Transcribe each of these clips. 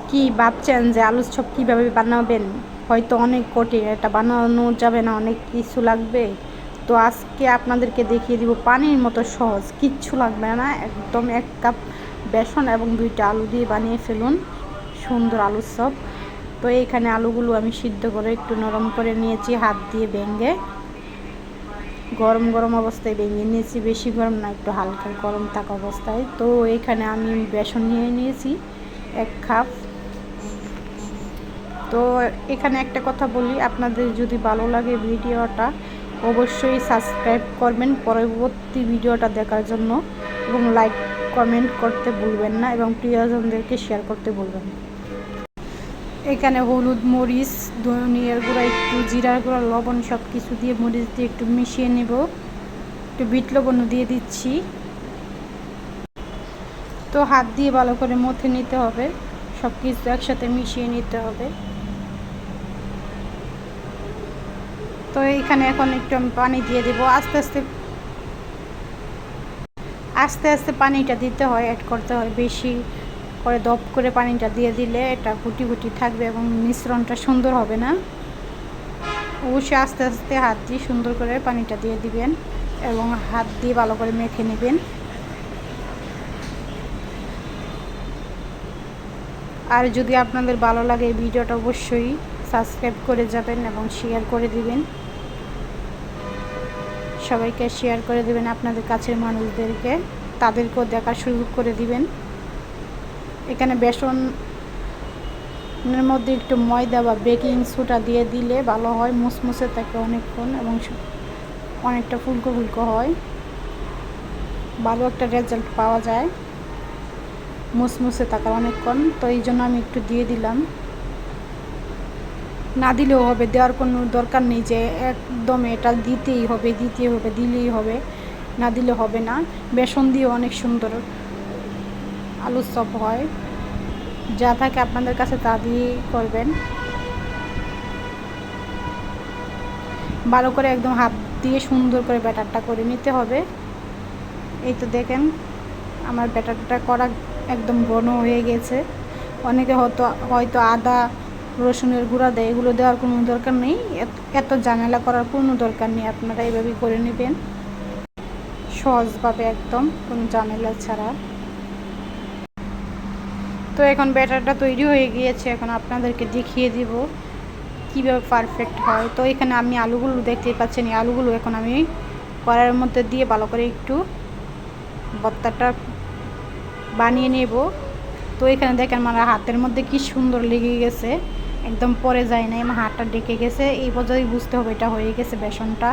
কি ভাবছেন যে আলুর চপ কীভাবে বানাবেন? হয়তো অনেক কঠিন, এটা বানানো যাবে না, অনেক কিছু লাগবে। তো আজকে আপনাদেরকে দেখিয়ে দিব পানির মতো সহজ, কিচ্ছু লাগবে না, একদম 1 কাপ বেসন এবং 2টা আলু দিয়ে বানিয়ে ফেলুন সুন্দর আলুর চপ। তো এইখানে আলুগুলো আমি সিদ্ধ করে একটু নরম করে নিয়েছি, হাত দিয়ে ভেঙে গরম গরম অবস্থায় ভেঙে নিয়েছি, বেশি গরম না, একটু হালকা গরম থাকা অবস্থায়। তো এখানে আমি বেসন নিয়ে নিয়েছি 1 কাপ। তো এখানে একটা কথা বলি, আপনাদের যদি ভালো লাগে ভিডিওটা অবশ্যই সাবস্ক্রাইব করবেন পরবর্তী ভিডিওটা দেখার জন্য, এবং লাইক কমেন্ট করতে ভুলবেন না, এবং প্রিয়জনদেরকে শেয়ার করতে ভুলবেন না। এখানে হলুদ, মরিচ, ধনিয়ার গুঁড়া, একটু জিরার গুঁড়া, লবণ সব কিছু দিয়ে মরিচ দিয়ে একটু মিশিয়ে নেব। একটু বিট লবণও দিয়ে দিচ্ছি। তো হাত দিয়ে ভালো করে মথে নিতে হবে, সব কিছু একসাথে মিশিয়ে নিতে হবে। তো এইখানে এখন একটু আমি পানি দিয়ে দেবো, আস্তে আস্তে আস্তে আস্তে পানিটা দিতে হয়, অ্যাড করতে হয়। বেশি করে দপ করে পানিটা দিয়ে দিলে এটা গুটি গুটি থাকবে এবং মিশ্রণটা সুন্দর হবে না। অবশ্যই আস্তে আস্তে হাত দিয়ে সুন্দর করে পানিটা দিয়ে দিবেন এবং হাত দিয়ে ভালো করে মেখে নেবেন। আর যদি আপনাদের ভালো লাগে এই ভিডিওটা অবশ্যই সাবস্ক্রাইব করে যাবেন এবং শেয়ার করে দিবেন, সবাইকে শেয়ার করে দিবেন, আপনাদের কাছের মানুষদেরকে, তাদেরকেও দেখার সুযোগ করে দিবেন। এখানে বেসনের মধ্যে একটু ময়দা বা বেকিং সোডা দিয়ে দিলে ভালো হয়, মুসমুসে থাকে অনেকক্ষণ এবং অনেকটা ফুলকো ফুলকো হয়, ভালো একটা রেজাল্ট পাওয়া যায় মুসমুসে থাকার অনেকক্ষণ। তো এই জন্য আমি একটু দিয়ে দিলাম, না দিলেও হবে, দেওয়ার কোনো দরকার নেই যে একদম এটা দিতেই হবে দিলেই হবে, না দিলে হবে না। বেসন দিয়ে অনেক সুন্দর আলুর চপ হয়, যা থাকে আপনাদের কাছে তা দিয়ে করবেন। ভালো করে একদম হাত দিয়ে সুন্দর করে ব্যাটারটা করে নিতে হবে। এই তো দেখেন আমার ব্যাটারটা করা একদম ঘন হয়ে গেছে। অনেকে হয়তো আদা রসুনের গুঁড়া দেয়, এগুলো দেওয়ার কোনো দরকার নেই, এত ঝামেলা করার কোনো দরকার নেই, আপনারা এইভাবেই করে নেবেন সহজভাবে, একদম কোনো ঝামেলা ছাড়া। তো এখন ব্যাটারটা তৈরি হয়ে গিয়েছে, এখন আপনাদেরকে দেখিয়ে দিব কীভাবে পারফেক্ট হয়। তো এখানে আমি আলুগুলো দেখতেই পাচ্ছেন, এই আলুগুলো এখন আমি কড়াইয়ের মধ্যে দিয়ে ভালো করে একটু ভর্তাটা বানিয়ে নেব। তো এখানে দেখেন আমার হাতের মধ্যে কি সুন্দর লেগে গেছে, একদম পরে যায় না, আমার হাতটা ডেকে গেছে, এই পর্যন্তই বুঝতে হবে এটা হয়ে গেছে বেসনটা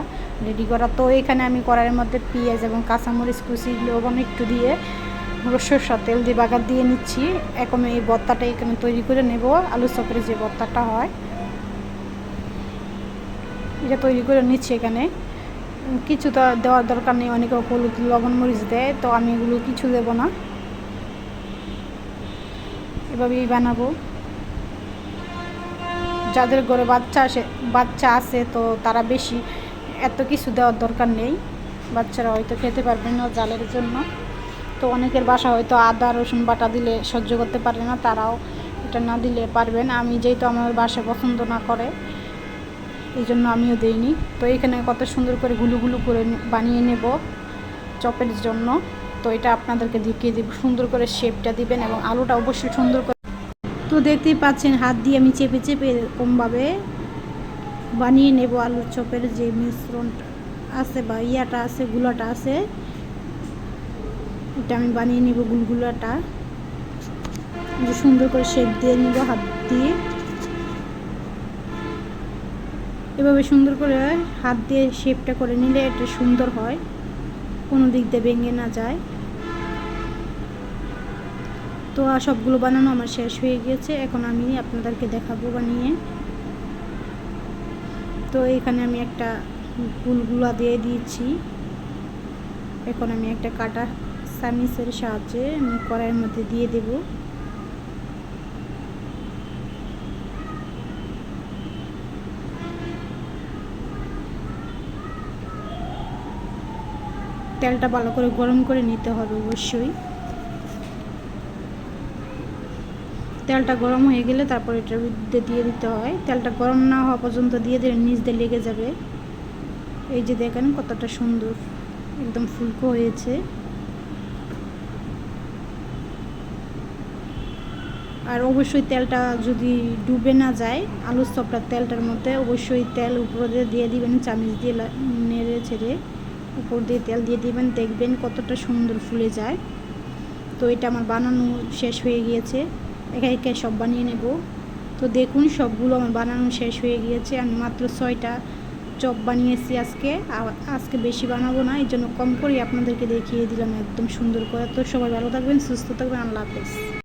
রেডি করা। তো এখানে আমি কড়াইয়ের মধ্যে পেঁয়াজ এবং কাঁচামরিচ কুচি, লবণ একটু দিয়ে সরষের তেল দিয়ে বাগার দিয়ে নিচ্ছি। এখন এই ভর্তাটা এখানে তৈরি করে নেব, আলু চপের যে ভর্তাটা হয় এটা তৈরি করে নিচ্ছি। এখানে কিছু তো দেওয়ার দরকার নেই, অনেকে হলুদ লবণ মরিচ দেয়, তো আমি এগুলো কিছু দেব না, এভাবেই বানাবো। যাদের ঘরে বাচ্চা আছে তো তারা বেশি এত কিছু দেওয়ার দরকার নেই, বাচ্চারা হয়তো খেতে পারবে না জালের জন্য। তো অনেকের বাসা হয়তো আদা রসুন বাটা দিলে সহ্য করতে পারে না, তারাও এটা না দিলে পারবেন। আমি যেহেতু আমার বাসায় পছন্দ না করে এই জন্য আমিও দিইনি। তো এখানে কত সুন্দর করে গুলু গুলু করে বানিয়ে নেব চপের জন্য। তো এটা আপনাদেরকে দেখিয়ে দিব, সুন্দর করে শেপটা দিবেন এবং আলুটা অবশ্যই সুন্দর করে। তো দেখতেই পাচ্ছেন হাত দিয়ে আমি চেপে চেপে এরকমভাবে বানিয়ে নেব আলুর চপের যে মিশ্রণটা আছে বা ইয়াটা আছে, গুলাটা আছে, এটা আমি বানিয়ে নেব গুলগুলাটা, সুন্দর করে শেপ দিয়ে নেব হাত দিয়ে। এভাবে সুন্দর করে হাত দিয়ে শেপটা করে নিলে এটা সুন্দর হয়, কোনো দিক দিয়ে ভেঙে না যায়। তো সবগুলো বানানো আমার শেষ হয়ে গিয়েছে, এখন আমি আপনাদেরকে দেখাবো বানিয়ে। তো এখানে আমি একটা গুলগুলা দিয়ে দিয়েছি, এখন আমি একটা কাটা চামিচের সাহায্যে আমি কড়াইয়ের মধ্যে দিয়ে দেব। তেলটা ভালো করে গরম করে নিতে হবে অবশ্যই। তেলটা গরম হয়ে গেলে তারপর এটার মধ্যে দিয়ে দিতে হয়। তেলটা গরম না হওয়া পর্যন্ত দিয়ে দিলে নিচ দিয়ে লেগে যাবে। এই যে দেখেন কতটা সুন্দর একদম ফুলকো হয়েছে। আর অবশ্যই তেলটা যদি ডুবে না যায় আলুর চপটার তেলটার মধ্যে, অবশ্যই তেল উপরে দিয়ে দিবেন, চামচ দিয়ে নেড়ে ছেড়ে উপর দিয়ে তেল দিয়ে দিবেন, দেখবেন কতটা সুন্দর ফুলে যায়। তো এটা আমার বানানো শেষ হয়ে গিয়েছে, একে একে সব বানিয়ে নেব। তো দেখুন সবগুলো আমার বানানো শেষ হয়ে গিয়েছে। আমি মাত্র 6টা চপ বানিয়েছি আজকে বেশি বানাবো না, এই জন্য কম করেই আপনাদেরকে দেখিয়ে দিলাম একদম সুন্দর করে। তো সবাই ভালো থাকবেন, সুস্থ থাকবেন, আল্লাহ হাফেজ।